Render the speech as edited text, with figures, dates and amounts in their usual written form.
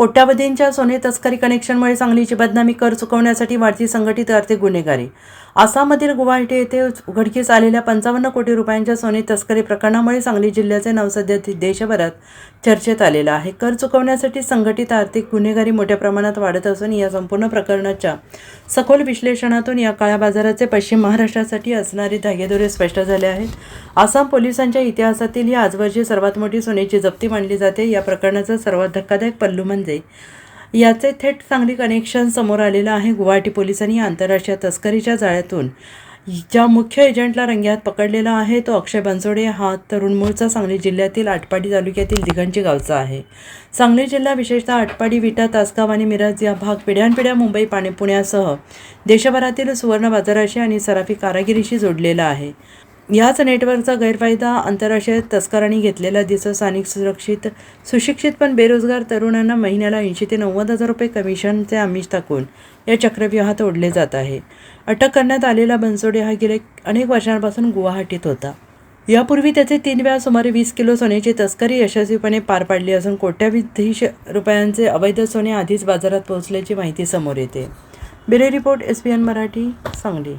कोट्यावधींच्या सोने तस्करी कनेक्शनमुळे सांगलीची बदनामी, कर चुकवण्यासाठी वाढती संघटित आर्थिक गुन्हेगारी. आसाममधील गुवाहाटी येथे उघडकीस आलेल्या 55 कोटी रुपयांच्या सोने तस्करी प्रकरणामुळे सांगली जिल्ह्याचे नाव सध्या देशभरात चर्चेत आलेलं आहे. कर चुकवण्यासाठी संघटित आर्थिक गुन्हेगारी मोठ्या प्रमाणात वाढत असून या संपूर्ण प्रकरणाच्या सखोल विश्लेषणातून या काळ्या बाजाराचे पश्चिम महाराष्ट्रासाठी असणारे धागेदोरे स्पष्ट झाले आहेत. आसाम पोलिसांच्या इतिहासातील ही आजवरची सर्वात मोठी सोन्याची जप्ती मानली जाते. या प्रकरणाचा सर्वात धक्कादायक पल्लू म्हणजे याचे थेट सांगली कनेक्शन समोर आलेलं आहे. गुवाहाटी पोलिसांनी आंतरराष्ट्रीय तस्करीच्या जाळ्यातून ज्या मुख्य एजंटला रंगेहात पकडलेला आहे तो अक्षय बनसोडे हा तरुण मूळचा सांगली जिल्ह्यातील आटपाडी तालुक्यातील दिघंची गावचा आहे. सांगली जिल्हा विशेषतः आटपाडी, विटा, तासगाव आणि मिरज या भाग पिढ्यानपिढ्या मुंबई, पुण्यासह देशभरातील सुवर्ण बाजाराशी आणि सराफी कारागिरीशी जोडलेला आहे. याच नेटवर्कचा गैरफायदा आंतरराष्ट्रीय तस्करांनी घेतलेला दिसत स्थानिक सुशिक्षित पण बेरोजगार तरुणांना महिन्याला 80,000 ते 90,000 रुपये कमिशनचे आमिष टाकून या चक्रव्यूहात ओढले जात आहे. अटक करण्यात आलेला बनसोडे हा गेले अनेक वर्षांपासून गुवाहाटीत होता. यापूर्वी त्याचे 3 वेळा सुमारे 20 किलो सोन्याची तस्करी यशस्वीपणे पार पाडली असून कोट्यावधी रुपयांचे अवैध सोने आधीच बाजारात पोहोचल्याची माहिती समोर येते. Bureau report, SBN Marathi, Sangli.